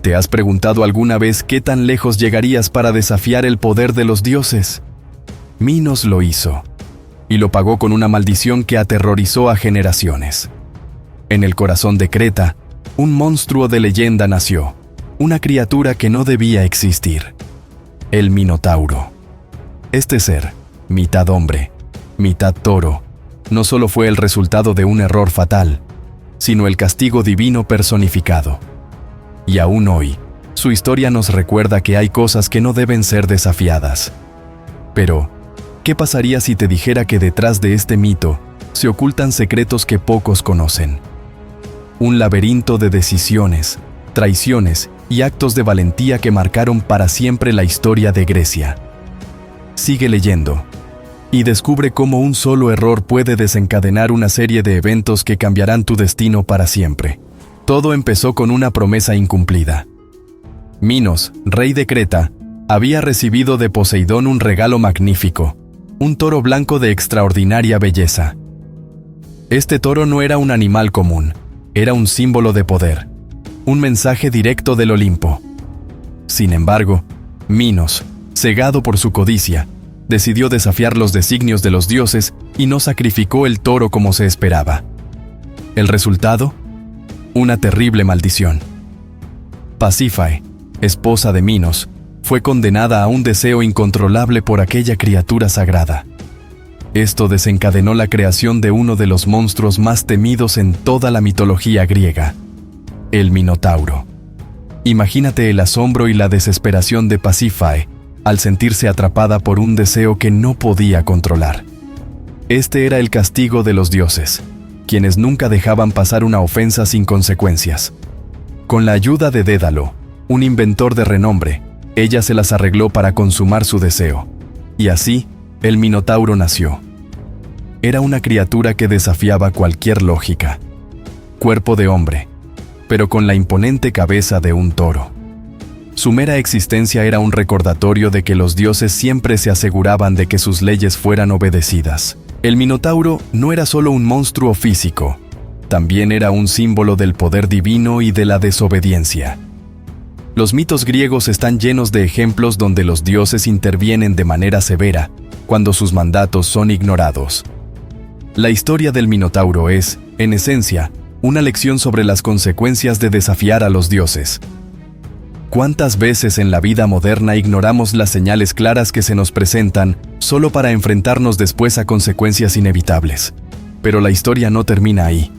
¿Te has preguntado alguna vez qué tan lejos llegarías para desafiar el poder de los dioses? Minos lo hizo, y lo pagó con una maldición que aterrorizó a generaciones. En el corazón de Creta, un monstruo de leyenda nació, una criatura que no debía existir: el Minotauro. Este ser, mitad hombre, mitad toro, no solo fue el resultado de un error fatal, sino el castigo divino personificado. Y aún hoy, su historia nos recuerda que hay cosas que no deben ser desafiadas. Pero, ¿qué pasaría si te dijera que detrás de este mito se ocultan secretos que pocos conocen? Un laberinto de decisiones, traiciones y actos de valentía que marcaron para siempre la historia de Grecia. Sigue leyendo y descubre cómo un solo error puede desencadenar una serie de eventos que cambiarán tu destino para siempre. Todo empezó con una promesa incumplida. Minos, rey de Creta, había recibido de Poseidón un regalo magnífico: un toro blanco de extraordinaria belleza. Este toro no era un animal común, era un símbolo de poder, un mensaje directo del Olimpo. Sin embargo, Minos, cegado por su codicia, decidió desafiar los designios de los dioses y no sacrificó el toro como se esperaba. ¿El resultado? Una terrible maldición. Pasífae, esposa de Minos, fue condenada a un deseo incontrolable por aquella criatura sagrada. Esto desencadenó la creación de uno de los monstruos más temidos en toda la mitología griega: el Minotauro. Imagínate el asombro y la desesperación de Pasífae al sentirse atrapada por un deseo que no podía controlar. Este era el castigo de los dioses, quienes nunca dejaban pasar una ofensa sin consecuencias. Con la ayuda de Dédalo, un inventor de renombre, ella se las arregló para consumar su deseo, y así, el Minotauro nació. Era una criatura que desafiaba cualquier lógica. Cuerpo de hombre, pero con la imponente cabeza de un toro. Su mera existencia era un recordatorio de que los dioses siempre se aseguraban de que sus leyes fueran obedecidas. El Minotauro no era solo un monstruo físico, también era un símbolo del poder divino y de la desobediencia. Los mitos griegos están llenos de ejemplos donde los dioses intervienen de manera severa cuando sus mandatos son ignorados. La historia del Minotauro es, en esencia, una lección sobre las consecuencias de desafiar a los dioses. ¿Cuántas veces en la vida moderna ignoramos las señales claras que se nos presentan solo para enfrentarnos después a consecuencias inevitables? Pero la historia no termina ahí.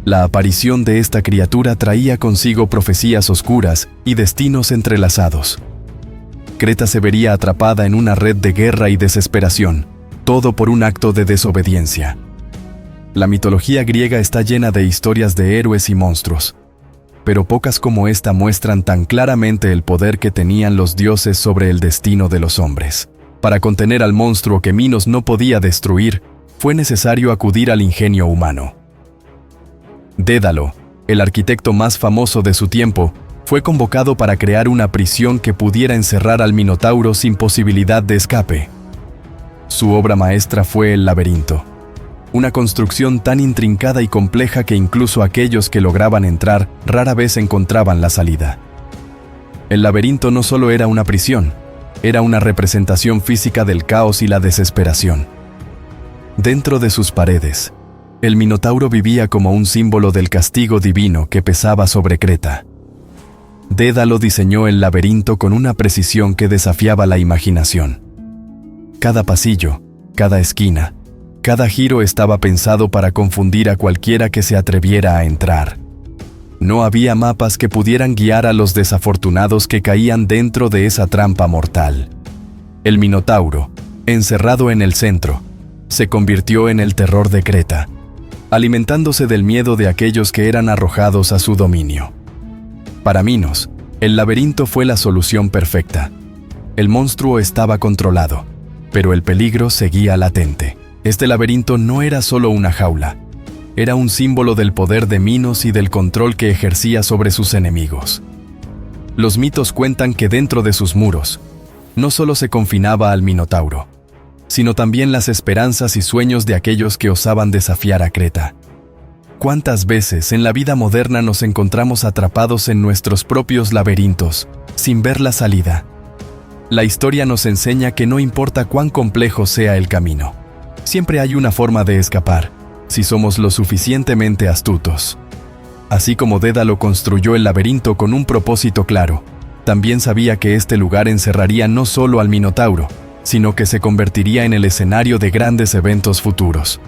La aparición de esta criatura traía consigo profecías oscuras y destinos entrelazados. Creta se vería atrapada en una red de guerra y desesperación, todo por un acto de desobediencia. La mitología griega está llena de historias de héroes y monstruos, pero pocas como esta muestran tan claramente el poder que tenían los dioses sobre el destino de los hombres. Para contener al monstruo que Minos no podía destruir, fue necesario acudir al ingenio humano. Dédalo, el arquitecto más famoso de su tiempo, fue convocado para crear una prisión que pudiera encerrar al Minotauro sin posibilidad de escape. Su obra maestra fue el laberinto, una construcción tan intrincada y compleja que incluso aquellos que lograban entrar rara vez encontraban la salida. El laberinto no solo era una prisión, era una representación física del caos y la desesperación. Dentro de sus paredes, el Minotauro vivía como un símbolo del castigo divino que pesaba sobre Creta. Dédalo diseñó el laberinto con una precisión que desafiaba la imaginación. Cada pasillo, cada esquina, cada giro estaba pensado para confundir a cualquiera que se atreviera a entrar. No había mapas que pudieran guiar a los desafortunados que caían dentro de esa trampa mortal. El Minotauro, encerrado en el centro, se convirtió en el terror de Creta, alimentándose del miedo de aquellos que eran arrojados a su dominio. Para Minos, el laberinto fue la solución perfecta. El monstruo estaba controlado, pero el peligro seguía latente. Este laberinto no era solo una jaula, era un símbolo del poder de Minos y del control que ejercía sobre sus enemigos. Los mitos cuentan que dentro de sus muros, no solo se confinaba al Minotauro, sino también las esperanzas y sueños de aquellos que osaban desafiar a Creta. ¿Cuántas veces en la vida moderna nos encontramos atrapados en nuestros propios laberintos, sin ver la salida? La historia nos enseña que no importa cuán complejo sea el camino, siempre hay una forma de escapar, si somos lo suficientemente astutos. Así como Dédalo construyó el laberinto con un propósito claro, también sabía que este lugar encerraría no solo al Minotauro, sino que se convertiría en el escenario de grandes eventos futuros.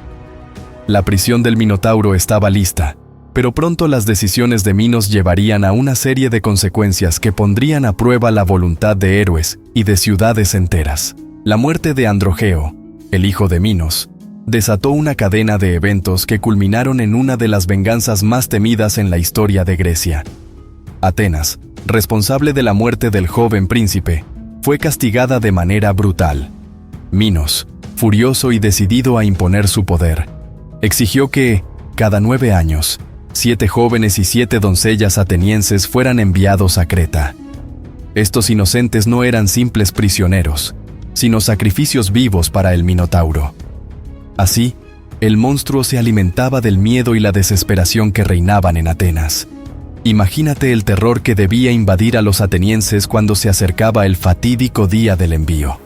La prisión del Minotauro estaba lista, pero pronto las decisiones de Minos llevarían a una serie de consecuencias que pondrían a prueba la voluntad de héroes y de ciudades enteras. La muerte de Androgeo, el hijo de Minos, desató una cadena de eventos que culminaron en una de las venganzas más temidas en la historia de Grecia. Atenas, responsable de la muerte del joven príncipe, fue castigada de manera brutal. Minos, furioso y decidido a imponer su poder, exigió que, cada 9 años, 7 jóvenes y 7 doncellas atenienses fueran enviados a Creta. Estos inocentes no eran simples prisioneros, sino sacrificios vivos para el Minotauro. Así, el monstruo se alimentaba del miedo y la desesperación que reinaban en Atenas. Imagínate el terror que debía invadir a los atenienses cuando se acercaba el fatídico día del envío.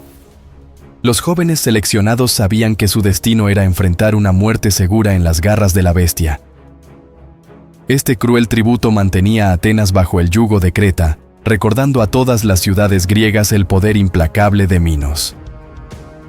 Los jóvenes seleccionados sabían que su destino era enfrentar una muerte segura en las garras de la bestia. Este cruel tributo mantenía a Atenas bajo el yugo de Creta, recordando a todas las ciudades griegas el poder implacable de Minos.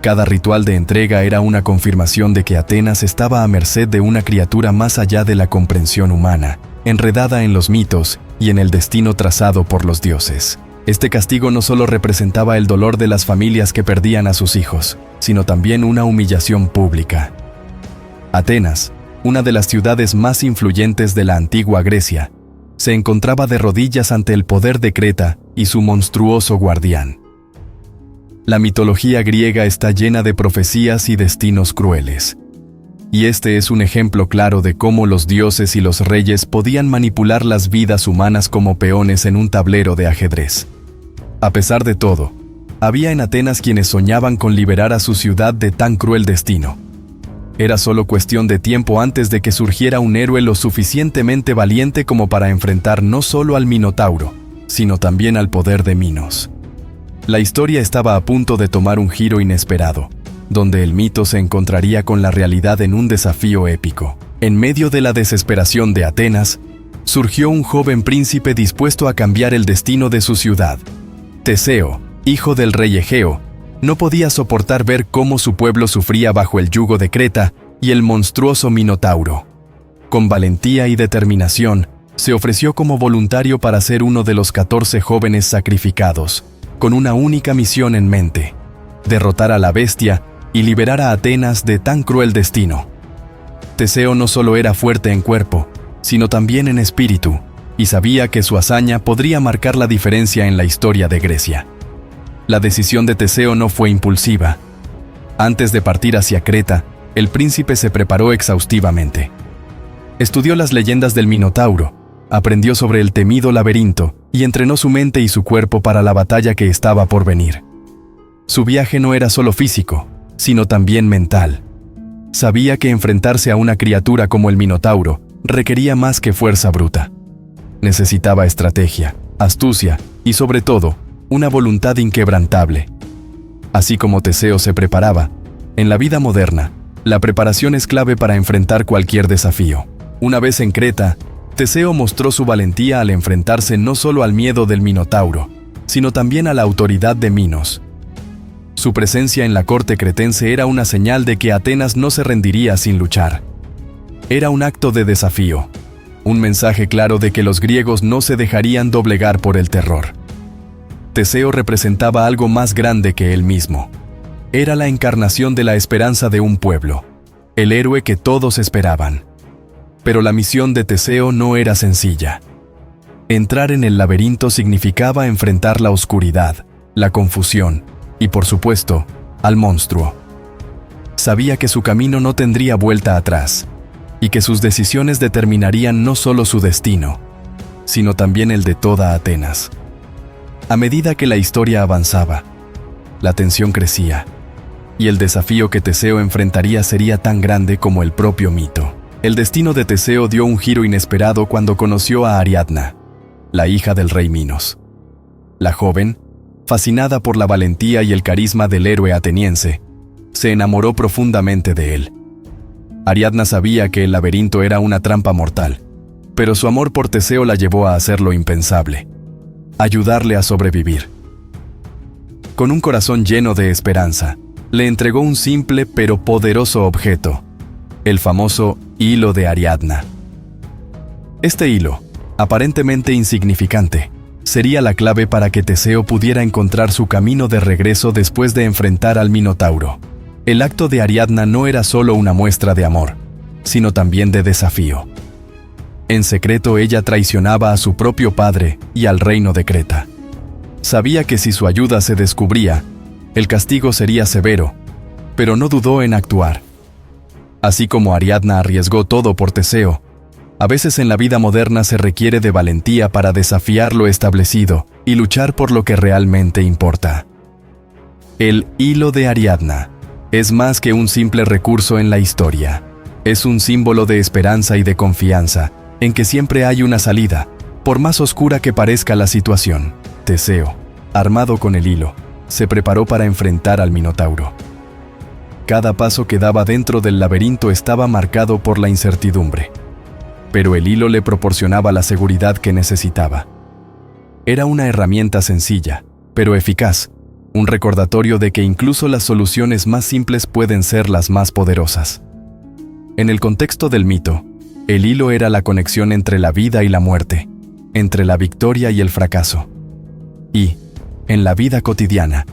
Cada ritual de entrega era una confirmación de que Atenas estaba a merced de una criatura más allá de la comprensión humana, enredada en los mitos y en el destino trazado por los dioses. Este castigo no solo representaba el dolor de las familias que perdían a sus hijos, sino también una humillación pública. Atenas, una de las ciudades más influyentes de la antigua Grecia, se encontraba de rodillas ante el poder de Creta y su monstruoso guardián. La mitología griega está llena de profecías y destinos crueles. Y este es un ejemplo claro de cómo los dioses y los reyes podían manipular las vidas humanas como peones en un tablero de ajedrez. A pesar de todo, había en Atenas quienes soñaban con liberar a su ciudad de tan cruel destino. Era solo cuestión de tiempo antes de que surgiera un héroe lo suficientemente valiente como para enfrentar no solo al Minotauro, sino también al poder de Minos. La historia estaba a punto de tomar un giro inesperado, donde el mito se encontraría con la realidad en un desafío épico. En medio de la desesperación de Atenas, surgió un joven príncipe dispuesto a cambiar el destino de su ciudad. Teseo, hijo del rey Egeo, no podía soportar ver cómo su pueblo sufría bajo el yugo de Creta y el monstruoso Minotauro. Con valentía y determinación, se ofreció como voluntario para ser uno de los 14 jóvenes sacrificados, con una única misión en mente: derrotar a la bestia y liberar a Atenas de tan cruel destino. Teseo no solo era fuerte en cuerpo, sino también en espíritu, y sabía que su hazaña podría marcar la diferencia en la historia de Grecia. La decisión de Teseo no fue impulsiva. Antes de partir hacia Creta, el príncipe se preparó exhaustivamente. Estudió las leyendas del Minotauro, aprendió sobre el temido laberinto y entrenó su mente y su cuerpo para la batalla que estaba por venir. Su viaje no era solo físico, sino también mental. Sabía que enfrentarse a una criatura como el Minotauro requería más que fuerza bruta. Necesitaba estrategia, astucia y, sobre todo, una voluntad inquebrantable. Así como Teseo se preparaba, en la vida moderna, la preparación es clave para enfrentar cualquier desafío. Una vez en Creta, Teseo mostró su valentía al enfrentarse no solo al miedo del Minotauro, sino también a la autoridad de Minos. Su presencia en la corte cretense era una señal de que Atenas no se rendiría sin luchar. Era un acto de desafío, un mensaje claro de que los griegos no se dejarían doblegar por el terror. Teseo representaba algo más grande que él mismo. Era la encarnación de la esperanza de un pueblo, el héroe que todos esperaban. Pero la misión de Teseo no era sencilla. Entrar en el laberinto significaba enfrentar la oscuridad, la confusión y, por supuesto, al monstruo. Sabía que su camino no tendría vuelta atrás y que sus decisiones determinarían no solo su destino, sino también el de toda Atenas. A medida que la historia avanzaba, la tensión crecía y el desafío que Teseo enfrentaría sería tan grande como el propio mito. El destino de Teseo dio un giro inesperado cuando conoció a Ariadna, la hija del rey Minos. La joven, fascinada por la valentía y el carisma del héroe ateniense, se enamoró profundamente de él. Ariadna sabía que el laberinto era una trampa mortal, pero su amor por Teseo la llevó a hacer lo impensable: ayudarle a sobrevivir. Con un corazón lleno de esperanza, le entregó un simple pero poderoso objeto: el famoso hilo de Ariadna. Este hilo, aparentemente insignificante, sería la clave para que Teseo pudiera encontrar su camino de regreso después de enfrentar al Minotauro. El acto de Ariadna no era solo una muestra de amor, sino también de desafío. En secreto ella traicionaba a su propio padre y al reino de Creta. Sabía que si su ayuda se descubría, el castigo sería severo, pero no dudó en actuar. Así como Ariadna arriesgó todo por Teseo, a veces en la vida moderna se requiere de valentía para desafiar lo establecido y luchar por lo que realmente importa. El hilo de Ariadna es más que un simple recurso en la historia. Es un símbolo de esperanza y de confianza, en que siempre hay una salida, por más oscura que parezca la situación. Teseo, armado con el hilo, se preparó para enfrentar al Minotauro. Cada paso que daba dentro del laberinto estaba marcado por la incertidumbre, pero el hilo le proporcionaba la seguridad que necesitaba. Era una herramienta sencilla, pero eficaz, un recordatorio de que incluso las soluciones más simples pueden ser las más poderosas. En el contexto del mito, el hilo era la conexión entre la vida y la muerte, entre la victoria y el fracaso. Y, en la vida cotidiana,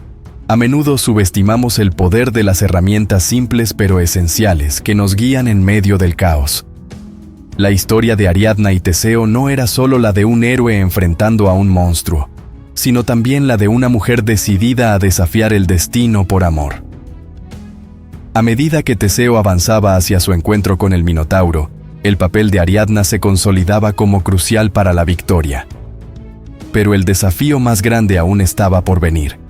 a menudo subestimamos el poder de las herramientas simples pero esenciales que nos guían en medio del caos. La historia de Ariadna y Teseo no era solo la de un héroe enfrentando a un monstruo, sino también la de una mujer decidida a desafiar el destino por amor. A medida que Teseo avanzaba hacia su encuentro con el Minotauro, el papel de Ariadna se consolidaba como crucial para la victoria. Pero el desafío más grande aún estaba por venir: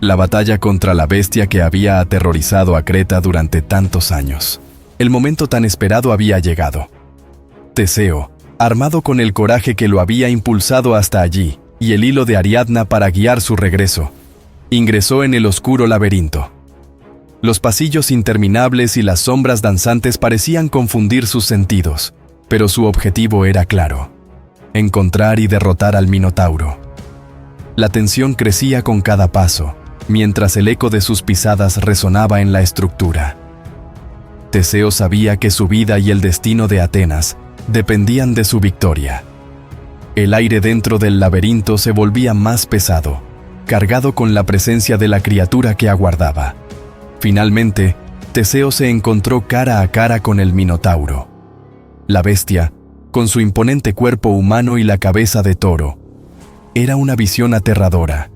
la batalla contra la bestia que había aterrorizado a Creta durante tantos años. El momento tan esperado había llegado. Teseo, armado con el coraje que lo había impulsado hasta allí, y el hilo de Ariadna para guiar su regreso, ingresó en el oscuro laberinto. Los pasillos interminables y las sombras danzantes parecían confundir sus sentidos, pero su objetivo era claro: encontrar y derrotar al Minotauro. La tensión crecía con cada paso, mientras el eco de sus pisadas resonaba en la estructura. Teseo sabía que su vida y el destino de Atenas dependían de su victoria. El aire dentro del laberinto se volvía más pesado, cargado con la presencia de la criatura que aguardaba. Finalmente, Teseo se encontró cara a cara con el Minotauro. La bestia, con su imponente cuerpo humano y la cabeza de toro, era una visión aterradora,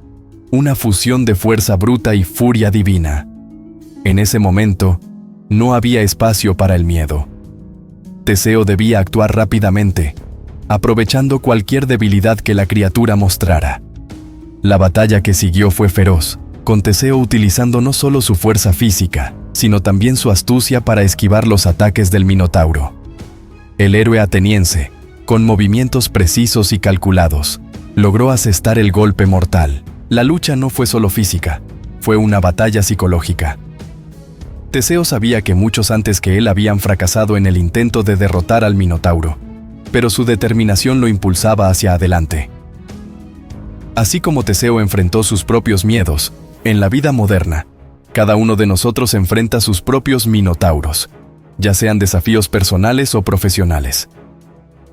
una fusión de fuerza bruta y furia divina. En ese momento, no había espacio para el miedo. Teseo debía actuar rápidamente, aprovechando cualquier debilidad que la criatura mostrara. La batalla que siguió fue feroz, con Teseo utilizando no solo su fuerza física, sino también su astucia para esquivar los ataques del Minotauro. El héroe ateniense, con movimientos precisos y calculados, logró asestar el golpe mortal. La lucha no fue solo física, fue una batalla psicológica. Teseo sabía que muchos antes que él habían fracasado en el intento de derrotar al Minotauro, pero su determinación lo impulsaba hacia adelante. Así como Teseo enfrentó sus propios miedos, en la vida moderna, cada uno de nosotros enfrenta sus propios minotauros, ya sean desafíos personales o profesionales.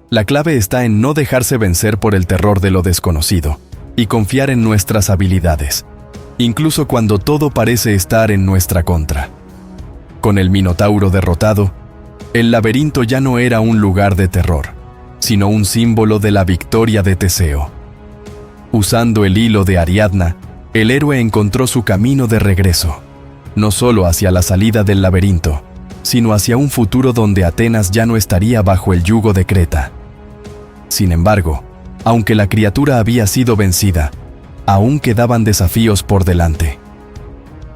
La clave está en no dejarse vencer por el terror de lo desconocido y confiar en nuestras habilidades, incluso cuando todo parece estar en nuestra contra. Con el Minotauro derrotado, el laberinto ya no era un lugar de terror, sino un símbolo de la victoria de Teseo. Usando el hilo de Ariadna, el héroe encontró su camino de regreso, no solo hacia la salida del laberinto, sino hacia un futuro donde Atenas ya no estaría bajo el yugo de Creta. Sin embargo, aunque la criatura había sido vencida, aún quedaban desafíos por delante.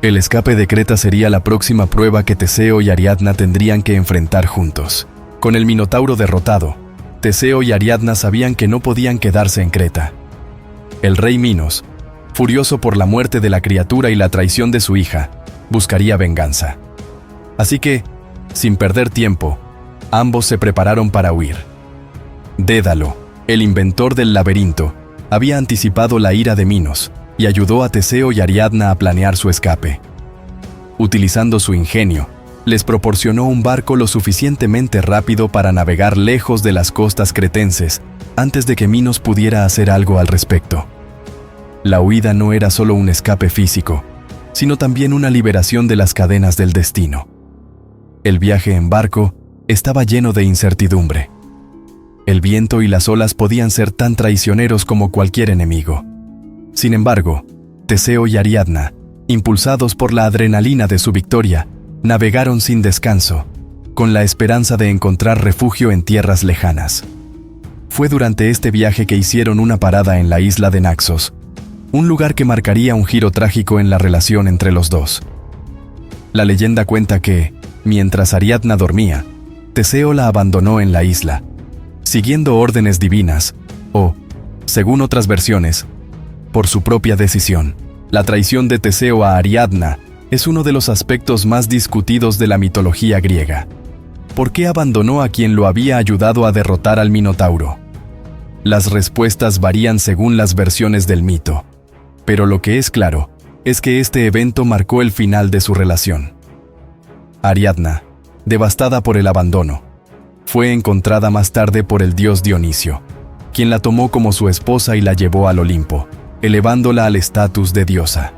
El escape de Creta sería la próxima prueba que Teseo y Ariadna tendrían que enfrentar juntos. Con el Minotauro derrotado, Teseo y Ariadna sabían que no podían quedarse en Creta. El rey Minos, furioso por la muerte de la criatura y la traición de su hija, buscaría venganza. Así que, sin perder tiempo, ambos se prepararon para huir. Dédalo, el inventor del laberinto, había anticipado la ira de Minos y ayudó a Teseo y Ariadna a planear su escape. Utilizando su ingenio, les proporcionó un barco lo suficientemente rápido para navegar lejos de las costas cretenses antes de que Minos pudiera hacer algo al respecto. La huida no era solo un escape físico, sino también una liberación de las cadenas del destino. El viaje en barco estaba lleno de incertidumbre. El viento y las olas podían ser tan traicioneros como cualquier enemigo. Sin embargo, Teseo y Ariadna, impulsados por la adrenalina de su victoria, navegaron sin descanso, con la esperanza de encontrar refugio en tierras lejanas. Fue durante este viaje que hicieron una parada en la isla de Naxos, un lugar que marcaría un giro trágico en la relación entre los dos. La leyenda cuenta que, mientras Ariadna dormía, Teseo la abandonó en la isla, siguiendo órdenes divinas, o, según otras versiones, por su propia decisión. La traición de Teseo a Ariadna es uno de los aspectos más discutidos de la mitología griega. ¿Por qué abandonó a quien lo había ayudado a derrotar al Minotauro? Las respuestas varían según las versiones del mito, pero lo que es claro es que este evento marcó el final de su relación. Ariadna, devastada por el abandono, fue encontrada más tarde por el dios Dionisio, quien la tomó como su esposa y la llevó al Olimpo, elevándola al estatus de diosa.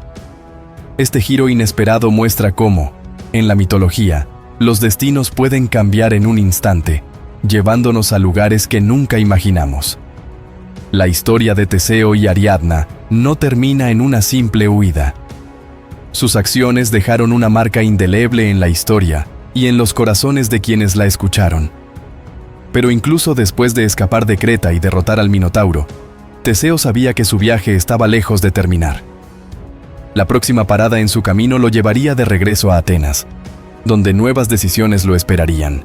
Este giro inesperado muestra cómo, en la mitología, los destinos pueden cambiar en un instante, llevándonos a lugares que nunca imaginamos. La historia de Teseo y Ariadna no termina en una simple huida. Sus acciones dejaron una marca indeleble en la historia y en los corazones de quienes la escucharon. Pero incluso después de escapar de Creta y derrotar al Minotauro, Teseo sabía que su viaje estaba lejos de terminar. La próxima parada en su camino lo llevaría de regreso a Atenas, donde nuevas decisiones lo esperarían,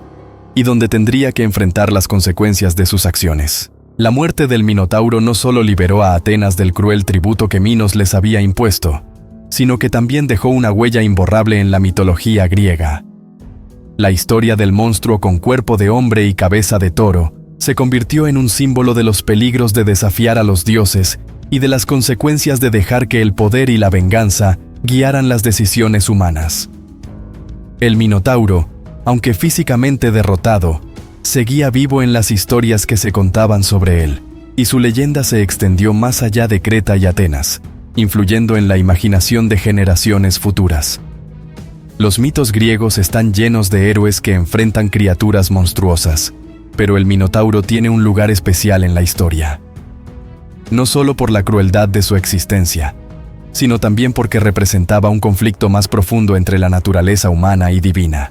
y donde tendría que enfrentar las consecuencias de sus acciones. La muerte del Minotauro no solo liberó a Atenas del cruel tributo que Minos les había impuesto, sino que también dejó una huella imborrable en la mitología griega. La historia del monstruo con cuerpo de hombre y cabeza de toro se convirtió en un símbolo de los peligros de desafiar a los dioses y de las consecuencias de dejar que el poder y la venganza guiaran las decisiones humanas. El Minotauro, aunque físicamente derrotado, seguía vivo en las historias que se contaban sobre él, y su leyenda se extendió más allá de Creta y Atenas, influyendo en la imaginación de generaciones futuras. Los mitos griegos están llenos de héroes que enfrentan criaturas monstruosas, pero el Minotauro tiene un lugar especial en la historia. No solo por la crueldad de su existencia, sino también porque representaba un conflicto más profundo entre la naturaleza humana y divina.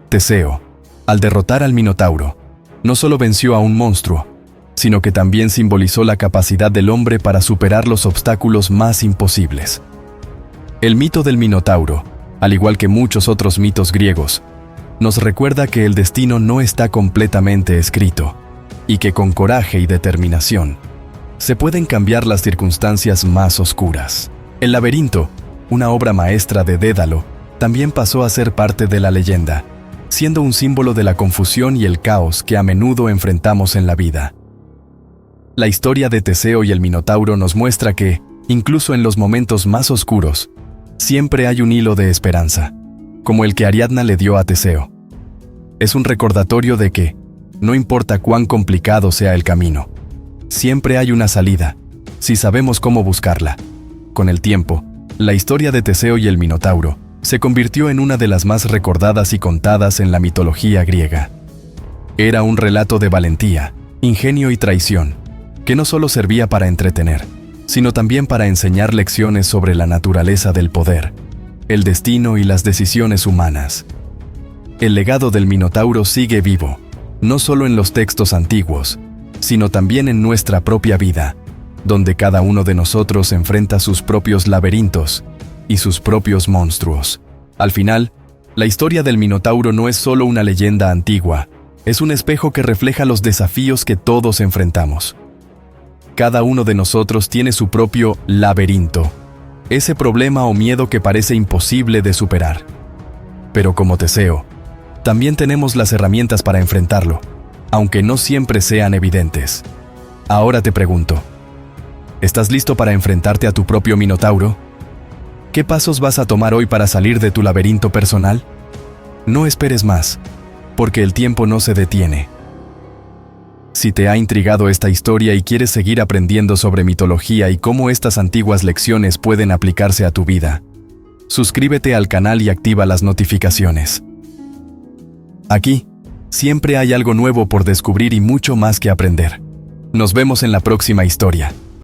Teseo, al derrotar al Minotauro, no solo venció a un monstruo, sino que también simbolizó la capacidad del hombre para superar los obstáculos más imposibles. El mito del Minotauro, al igual que muchos otros mitos griegos, nos recuerda que el destino no está completamente escrito, y que con coraje y determinación, se pueden cambiar las circunstancias más oscuras. El laberinto, una obra maestra de Dédalo, también pasó a ser parte de la leyenda, siendo un símbolo de la confusión y el caos que a menudo enfrentamos en la vida. La historia de Teseo y el Minotauro nos muestra que, incluso en los momentos más oscuros, siempre hay un hilo de esperanza, como el que Ariadna le dio a Teseo. Es un recordatorio de que, no importa cuán complicado sea el camino, siempre hay una salida, si sabemos cómo buscarla. Con el tiempo, la historia de Teseo y el Minotauro se convirtió en una de las más recordadas y contadas en la mitología griega. Era un relato de valentía, ingenio y traición, que no solo servía para entretener, sino también para enseñar lecciones sobre la naturaleza del poder, el destino y las decisiones humanas. El legado del Minotauro sigue vivo, no solo en los textos antiguos, sino también en nuestra propia vida, donde cada uno de nosotros enfrenta sus propios laberintos y sus propios monstruos. Al final, la historia del Minotauro no es solo una leyenda antigua, Es un espejo que refleja los desafíos que todos enfrentamos. Cada uno de nosotros tiene su propio laberinto, ese problema o miedo que parece imposible de superar. Pero como Teseo, también tenemos las herramientas para enfrentarlo, aunque no siempre sean evidentes. Ahora te pregunto, ¿estás listo para enfrentarte a tu propio Minotauro? ¿Qué pasos vas a tomar hoy para salir de tu laberinto personal? No esperes más, porque el tiempo no se detiene. Si te ha intrigado esta historia y quieres seguir aprendiendo sobre mitología y cómo estas antiguas lecciones pueden aplicarse a tu vida, suscríbete al canal y activa las notificaciones. Aquí, siempre hay algo nuevo por descubrir y mucho más que aprender. Nos vemos en la próxima historia.